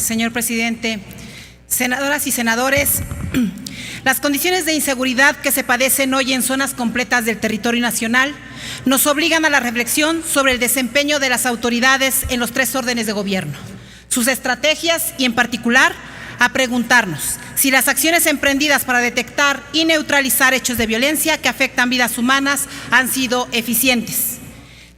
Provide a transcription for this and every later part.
señor presidente, senadoras y senadores, las condiciones de inseguridad que se padecen hoy en zonas completas del territorio nacional nos obligan a la reflexión sobre el desempeño de las autoridades en los tres órdenes de gobierno, sus estrategias y, en particular, a preguntarnos si las acciones emprendidas para detectar y neutralizar hechos de violencia que afectan vidas humanas han sido eficientes.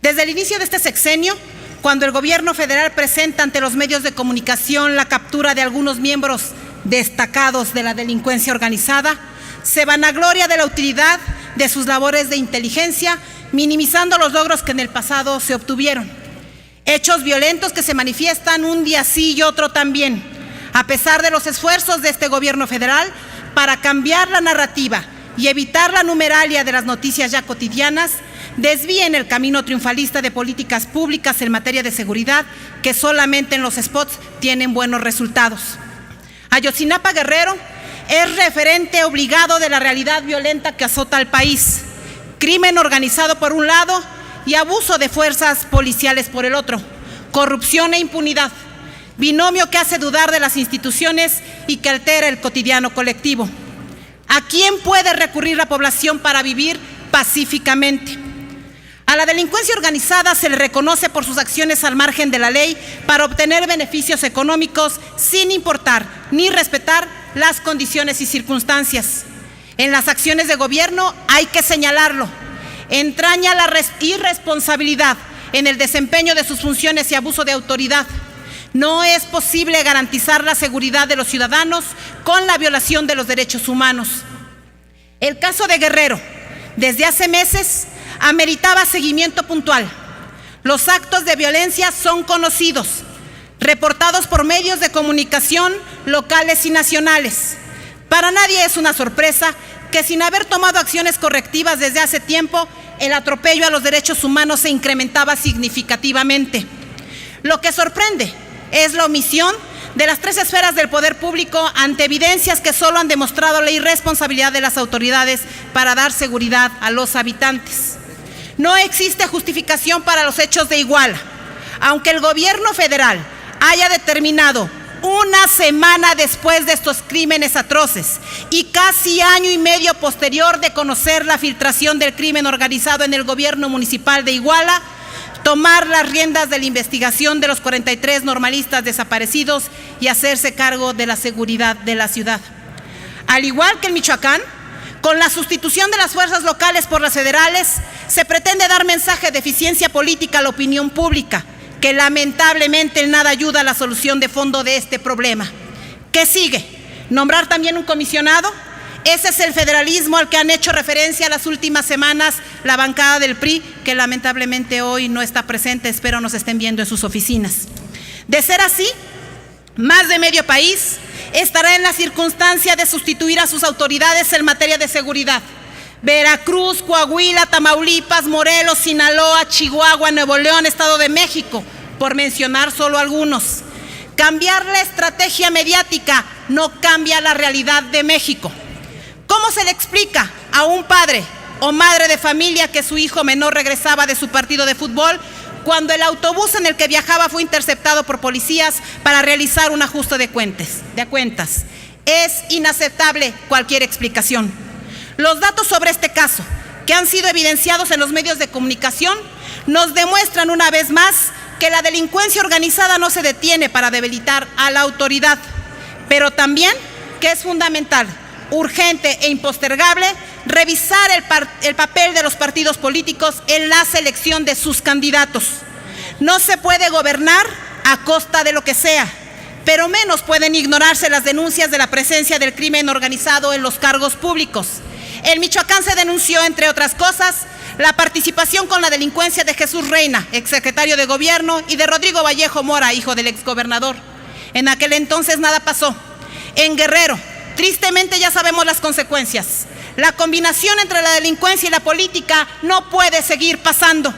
Desde el inicio de este sexenio, cuando el gobierno federal presenta ante los medios de comunicación la captura de algunos miembros destacados de la delincuencia organizada, se vanagloria de la utilidad de sus labores de inteligencia, minimizando los logros que en el pasado se obtuvieron. Hechos violentos que se manifiestan un día sí y otro también, a pesar de los esfuerzos de este gobierno federal para cambiar la narrativa y evitar la numeralia de las noticias ya cotidianas, desvíen el camino triunfalista de políticas públicas en materia de seguridad que solamente en los spots tienen buenos resultados. Ayotzinapa, Guerrero, es referente obligado de la realidad violenta que azota al país. Crimen organizado por un lado y abuso de fuerzas policiales por el otro. Corrupción e impunidad. Binomio que hace dudar de las instituciones y que altera el cotidiano colectivo. ¿A quién puede recurrir la población para vivir pacíficamente? A la delincuencia organizada se le reconoce por sus acciones al margen de la ley para obtener beneficios económicos sin importar ni respetar las condiciones y circunstancias. En las acciones de gobierno hay que señalarlo. Entraña la irresponsabilidad en el desempeño de sus funciones y abuso de autoridad. No es posible garantizar la seguridad de los ciudadanos con la violación de los derechos humanos. El caso de Guerrero, desde hace meses, ameritaba seguimiento puntual. Los actos de violencia son conocidos, reportados por medios de comunicación locales y nacionales. Para nadie es una sorpresa que sin haber tomado acciones correctivas desde hace tiempo, el atropello a los derechos humanos se incrementaba significativamente. Lo que sorprende es la omisión de las tres esferas del poder público ante evidencias que solo han demostrado la irresponsabilidad de las autoridades para dar seguridad a los habitantes. No existe justificación para los hechos de Iguala. Aunque el gobierno federal haya determinado una semana después de estos crímenes atroces y casi año y medio posterior de conocer la filtración del crimen organizado en el gobierno municipal de Iguala, tomar las riendas de la investigación de los 43 normalistas desaparecidos y hacerse cargo de la seguridad de la ciudad. Al igual que en Michoacán, con la sustitución de las fuerzas locales por las federales, se pretende dar mensaje de eficiencia política a la opinión pública, que lamentablemente en nada ayuda a la solución de fondo de este problema. ¿Qué sigue? ¿Nombrar también un comisionado? Ese es el federalismo al que han hecho referencia las últimas semanas la bancada del PRI, que lamentablemente hoy no está presente, espero nos estén viendo en sus oficinas. De ser así, más de medio país estará en la circunstancia de sustituir a sus autoridades en materia de seguridad. Veracruz, Coahuila, Tamaulipas, Morelos, Sinaloa, Chihuahua, Nuevo León, Estado de México, por mencionar solo algunos. Cambiar la estrategia mediática no cambia la realidad de México. ¿Cómo se le explica a un padre o madre de familia que su hijo menor regresaba de su partido de fútbol cuando el autobús en el que viajaba fue interceptado por policías para realizar un ajuste de cuentas? Es inaceptable cualquier explicación. Los datos sobre este caso, que han sido evidenciados en los medios de comunicación, nos demuestran una vez más que la delincuencia organizada no se detiene para debilitar a la autoridad, pero también que es fundamental, urgente e impostergable revisar el papel de los partidos políticos en la selección de sus candidatos. No se puede gobernar a costa de lo que sea, pero menos pueden ignorarse las denuncias de la presencia del crimen organizado en los cargos públicos. En Michoacán se denunció, entre otras cosas, la participación con la delincuencia de Jesús Reina, exsecretario de Gobierno, y de Rodrigo Vallejo Mora, hijo del exgobernador. En aquel entonces nada pasó. En Guerrero, tristemente ya sabemos las consecuencias. La combinación entre la delincuencia y la política no puede seguir pasando.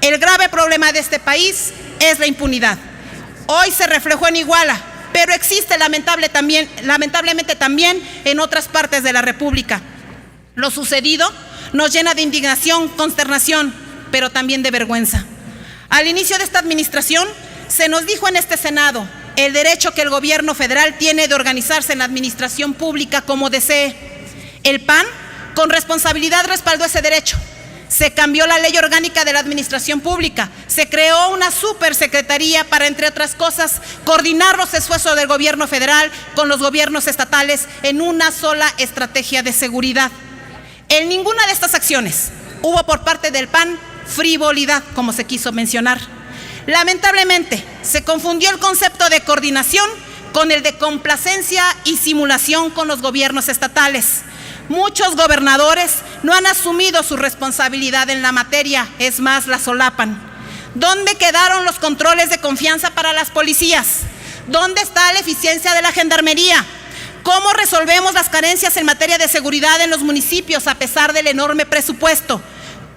El grave problema de este país es la impunidad. Hoy se reflejó en Iguala, pero existe lamentablemente también en otras partes de la República. Lo sucedido nos llena de indignación, consternación, pero también de vergüenza. Al inicio de esta administración se nos dijo en este Senado el derecho que el gobierno federal tiene de organizarse en la administración pública como desee. El PAN, con responsabilidad, respaldó ese derecho. Se cambió la ley orgánica de la administración pública, se creó una supersecretaría para, entre otras cosas, coordinar los esfuerzos del gobierno federal con los gobiernos estatales en una sola estrategia de seguridad. En ninguna de estas acciones hubo por parte del PAN frivolidad, como se quiso mencionar. Lamentablemente, se confundió el concepto de coordinación con el de complacencia y simulación con los gobiernos estatales. Muchos gobernadores no han asumido su responsabilidad en la materia, es más, la solapan. ¿Dónde quedaron los controles de confianza para las policías? ¿Dónde está la eficiencia de la gendarmería? ¿Cómo resolvemos las carencias en materia de seguridad en los municipios a pesar del enorme presupuesto?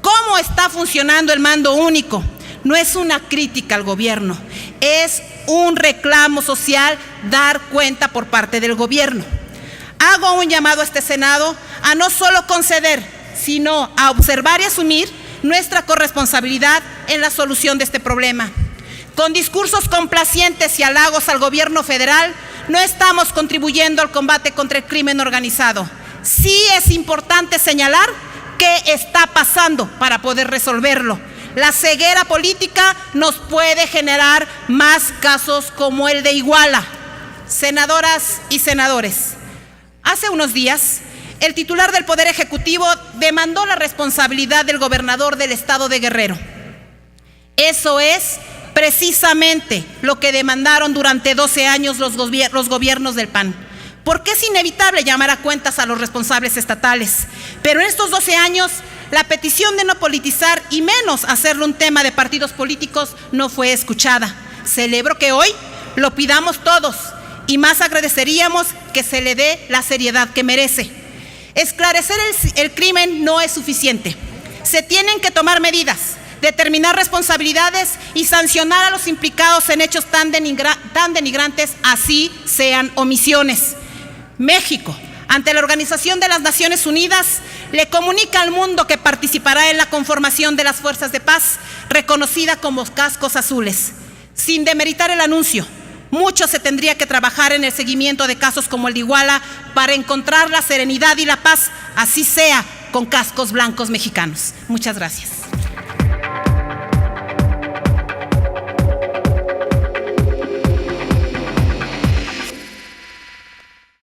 ¿Cómo está funcionando el mando único? No es una crítica al gobierno, es un reclamo social dar cuenta por parte del gobierno. Hago un llamado a este Senado a no solo conceder, sino a observar y asumir nuestra corresponsabilidad en la solución de este problema. Con discursos complacientes y halagos al gobierno federal, no estamos contribuyendo al combate contra el crimen organizado. Sí es importante señalar qué está pasando para poder resolverlo. La ceguera política nos puede generar más casos como el de Iguala. Senadoras y senadores, hace unos días, el titular del Poder Ejecutivo demandó la responsabilidad del gobernador del estado de Guerrero. Eso es precisamente lo que demandaron durante 12 años los gobiernos del PAN. Porque es inevitable llamar a cuentas a los responsables estatales. Pero en estos 12 años, la petición de no politizar y menos hacerlo un tema de partidos políticos no fue escuchada. Celebro que hoy lo pidamos todos y más agradeceríamos que se le dé la seriedad que merece. Esclarecer el crimen no es suficiente. Se tienen que tomar medidas, determinar responsabilidades y sancionar a los implicados en hechos tan denigrantes, así sean omisiones. México, ante la Organización de las Naciones Unidas, le comunica al mundo que participará en la conformación de las fuerzas de paz, reconocida como Cascos Azules. Sin demeritar el anuncio, mucho se tendría que trabajar en el seguimiento de casos como el de Iguala para encontrar la serenidad y la paz, así sea con cascos blancos mexicanos. Muchas gracias.